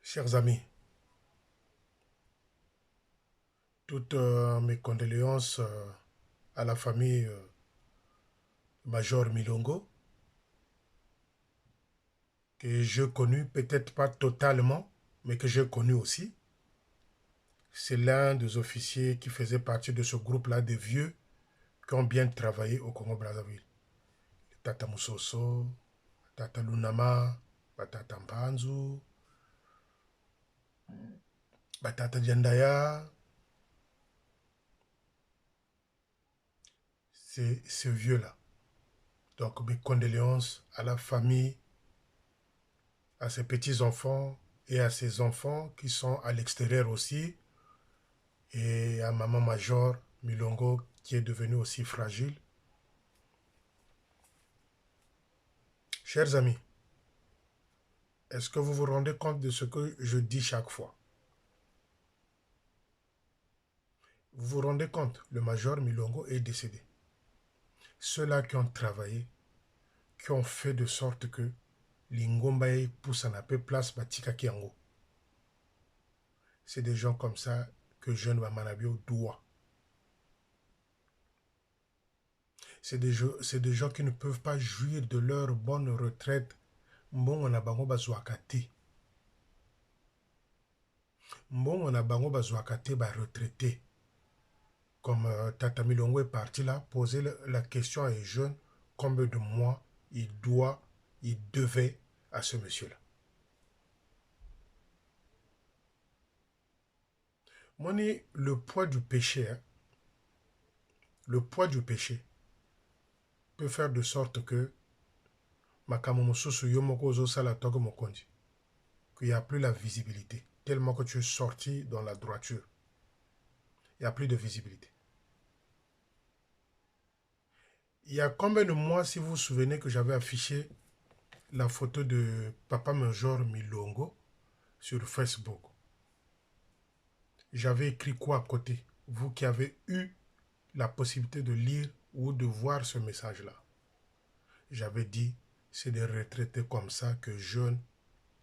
Chers amis, toutes mes condoléances à la famille Major Milongo, que j'ai connu, peut-être pas totalement, mais que j'ai connu aussi. C'est l'un des officiers qui faisait partie de ce groupe-là de vieux qui ont bien travaillé au Congo-Brazzaville. Tata Moussoso, Tata Lunama, Tata Mpanzu, Tata Diandaya. C'est ce vieux-là. Donc mes condoléances à la famille, à ses petits-enfants et à ses enfants qui sont à l'extérieur aussi, et à maman Major Milongo qui est devenue aussi fragile. Chers amis, est-ce que vous vous rendez compte de ce que je dis chaque fois? Vous vous rendez compte, le Major Milongo est décédé. Ceux-là qui ont travaillé, qui ont fait de sorte que l'Ingombaye pousse en peu place Batika Kiango. C'est des gens comme ça que Jeune Bamanabio doit. C'est des gens qui ne peuvent pas jouir de leur bonne retraite. Mbongo na bango bazwaka te. Mbongo na bango bazwaka te ba retraité. Comme Tata Milongo est parti là, poser la question à un jeune, combien de mois il devait à ce monsieur-là. Moni, le poids du péché, hein, le poids du péché peut faire de sorte que makambo mosusu yo moko ozosala togo mokonzi, qu'il n'y a plus la visibilité, tellement que tu es sorti dans la droiture. Il n'y a plus de visibilité. Il y a combien de mois, si vous vous souvenez, que j'avais affiché la photo de Papa Major Milongo sur Facebook? J'avais écrit quoi à côté? Vous qui avez eu la possibilité de lire ou de voir ce message-là. J'avais dit, c'est des retraités comme ça que jeunes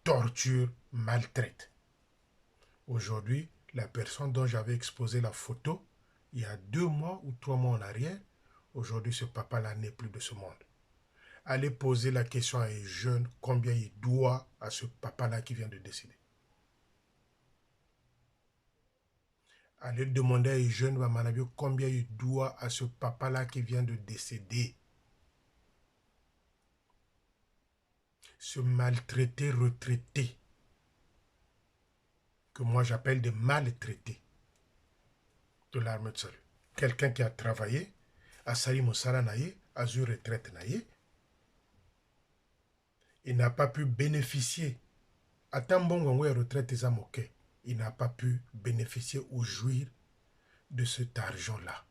torturent, maltraitent. Aujourd'hui, la personne dont j'avais exposé la photo, il y a 2 mois ou 3 mois en arrière, aujourd'hui ce papa-là n'est plus de ce monde. Allez poser la question à un jeune combien il doit à ce papa-là qui vient de décéder. Allez demander à un jeune combien il doit à ce papa-là qui vient de décéder. Ce maltraité retraité, que moi j'appelle des maltraités de l'armée de salut. Quelqu'un qui a travaillé, a sali mosala naye, a eu retraite naye, il n'a pas pu bénéficier. Ata mbongo ya retraite eza moke, il n'a pas pu bénéficier ou jouir de cet argent-là.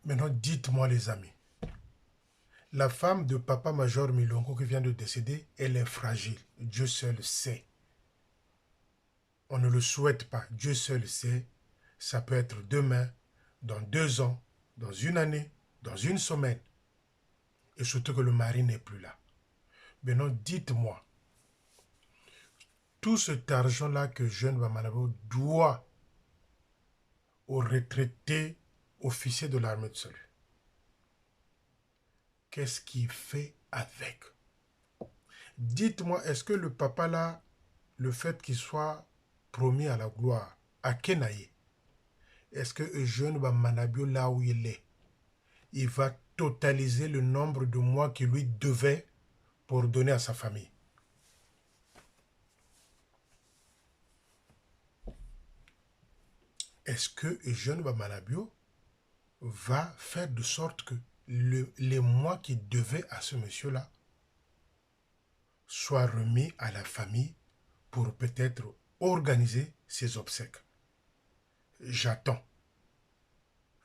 Maintenant, dites-moi les amis, la femme de Papa Major Milongo qui vient de décéder, elle est fragile. Dieu seul sait. On ne le souhaite pas. Dieu seul sait. Ça peut être demain, dans 2 ans, dans 1 année, dans 1 semaine. Et surtout que le mari n'est plus là. Maintenant, dites-moi, tout cet argent-là que Jeune Bamanabo doit aux retraités officiers de l'armée de salut, qu'est-ce qu'il fait avec? Dites-moi, est-ce que le papa là, le fait qu'il soit promis à la gloire, à Kenaye, est-ce que Eugène Bamanabio, là où il est, il va totaliser le nombre de mois qu'il lui devait pour donner à sa famille? Est-ce que Eugène Bamanabio va faire de sorte que les mois qu'il devait à ce monsieur-là soient remis à la famille pour peut-être organiser ses obsèques? J'attends.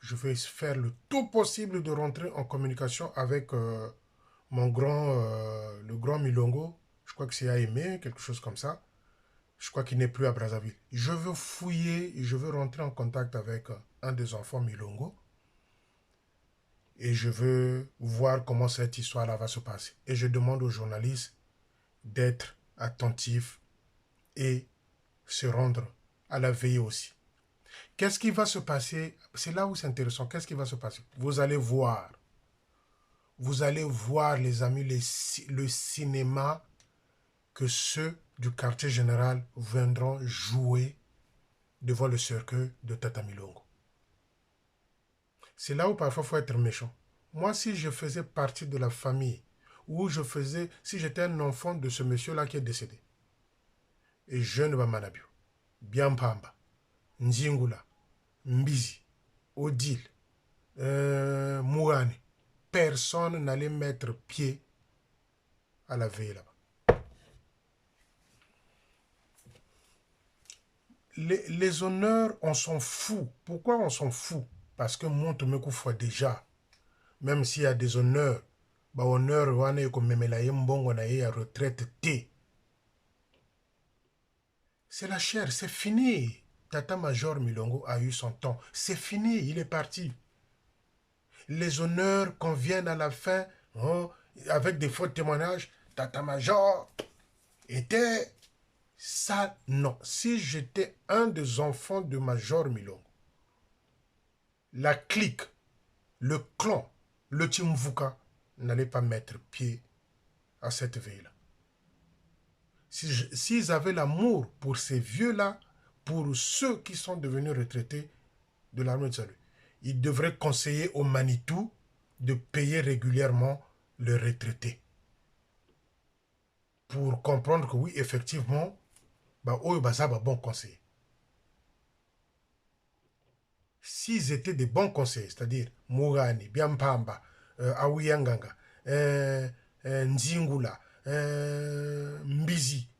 Je vais faire le tout possible de rentrer en communication avec le grand Milongo. Je crois que c'est Aimé, quelque chose comme ça. Je crois qu'il n'est plus à Brazzaville. Je veux fouiller, je veux rentrer en contact avec un des enfants Milongo. Et je veux voir comment cette histoire-là va se passer. Et je demande aux journalistes d'être attentifs et se rendre à la veillée aussi. Qu'est-ce qui va se passer? C'est là où c'est intéressant. Qu'est-ce qui va se passer? Vous allez voir, les amis, le cinéma que ceux du quartier général viendront jouer devant le cercueil de Tata Milongo. C'est là où parfois il faut être méchant. Moi, si je faisais partie de la famille, ou si j'étais un enfant de ce monsieur-là qui est décédé, et jeune Bamanabio, Biampamba, Nzingula, Mbizi, Odile, Mourane, personne n'allait mettre pied à la veille là-bas. Les honneurs, on s'en fout. Pourquoi on s'en fout? Parce que moi, tu me couvres déjà. Même s'il y a des honneurs, honneur, on est comme on a retraite T. C'est la chair, c'est fini. Tata Major Milongo a eu son temps. C'est fini, il est parti. Les honneurs qu'on vienne à la fin, avec des faux témoignages, Tata Major était... Ça, non. Si j'étais un des enfants de Major Milongo, la clique, le clan, le Timvuka n'allait pas mettre pied à cette veille-là. S'ils avaient l'amour pour ces vieux-là, pour ceux qui sont devenus retraités de l'armée de salut, ils devraient conseiller au Manitou de payer régulièrement le retraité. Pour comprendre que oui, effectivement, ça va bon conseil. S'ils étaient des bons conseillers, c'est-à-dire Mourani, Biampamba, Awiyanganga, Nzingula, Mbizi,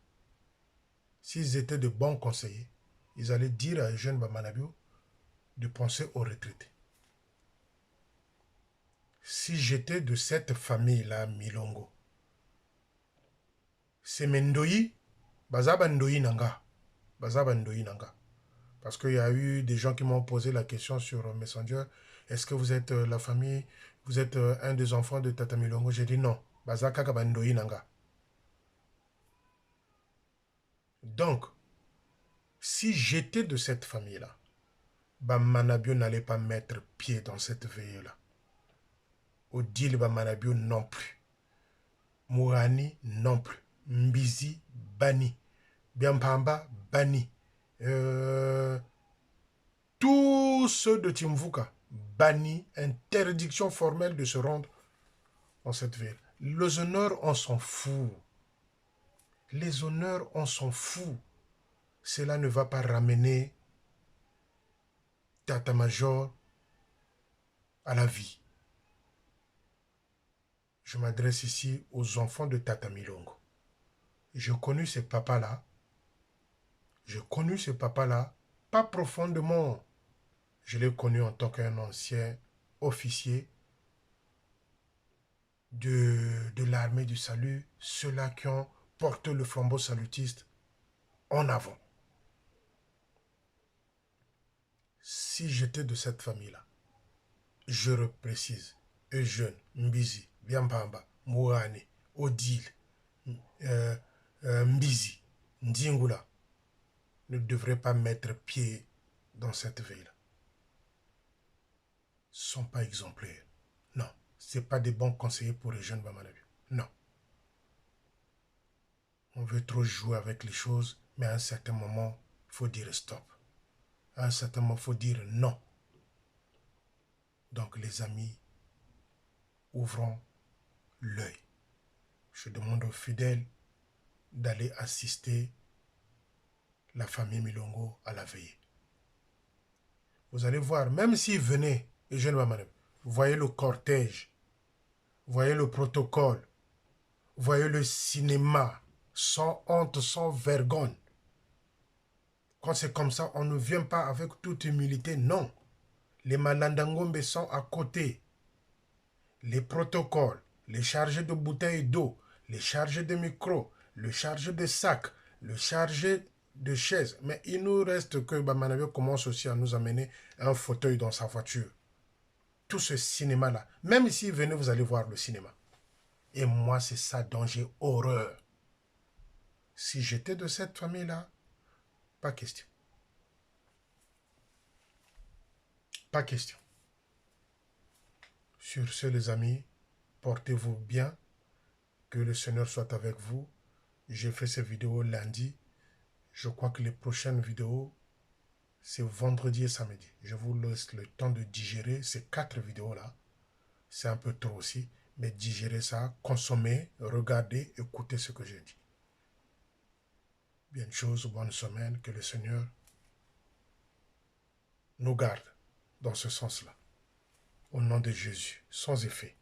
s'ils étaient de bons conseillers, ils allaient dire à un jeune Bamanabio de penser aux retraités. Si j'étais de cette famille-là, Milongo, c'est Mendoyi, Bazaba Ndoyi Nanga. Bazaba Ndoyi Nanga. Parce qu'il y a eu des gens qui m'ont posé la question sur Messenger. Est-ce que vous êtes la famille, vous êtes un des enfants de Tata Milongo? J'ai dit non. Bazaka Kabandoyi Nanga. Donc, si j'étais de cette famille-là, Manabio n'allait pas mettre pied dans cette veille-là. Odile Manabio non plus. Mourani non plus. Mbizi banni. Biampamba banni. Tous ceux de Timvuka bannis, interdiction formelle de se rendre dans cette ville. Les honneurs, on s'en fout. Les honneurs, on s'en fout. Cela ne va pas ramener Tata Major à la vie. Je m'adresse ici aux enfants de Tata Milongo. J'ai connu ce papa-là. Pas profondément. Je l'ai connu en tant qu'un ancien officier de l'armée du salut, ceux-là qui ont porté le flambeau salutiste en avant. Si j'étais de cette famille-là, je reprécise, Eugène, Mbizi, Biampamba, Mourane, Odile, Mbizi, Ndingula, ne devraient pas mettre pied dans cette veille-là. Ils ne sont pas exemplaires. Non, ce n'est pas des bons conseillers pour les jeunes Bamanabio. Non. On veut trop jouer avec les choses, mais à un certain moment, il faut dire stop. À un certain moment, il faut dire non. Donc les amis, ouvrons l'œil. Je demande aux fidèles d'aller assister la famille Milongo à la veillée. Vous allez voir, même s'ils venaient, les jeunes Bamanabio, vous voyez le cortège, vous voyez le protocole, vous voyez le cinéma, sans honte, sans vergogne. Quand c'est comme ça, on ne vient pas avec toute humilité, non. Les Malandangombe sont à côté. Les protocoles, les chargés de bouteilles d'eau, les chargés de micros, le chargé de sacs, le chargé de chaises. Mais il nous reste que Bamanabio commence aussi à nous amener un fauteuil dans sa voiture. Tout ce cinéma-là, même si venez, vous allez voir le cinéma. Et moi, c'est ça dont j'ai horreur. Si j'étais de cette famille-là, pas question. Pas question. Sur ce, les amis, portez-vous bien. Que le Seigneur soit avec vous. J'ai fait ces vidéos lundi. Je crois que les prochaines vidéos, c'est vendredi et samedi. Je vous laisse le temps de digérer ces 4 vidéos-là. C'est un peu trop aussi. Mais digérez ça, consommez, regardez, écoutez ce que j'ai dit. Bien chose, bonne semaine. Que le Seigneur nous garde dans ce sens-là. Au nom de Jésus, sans effet.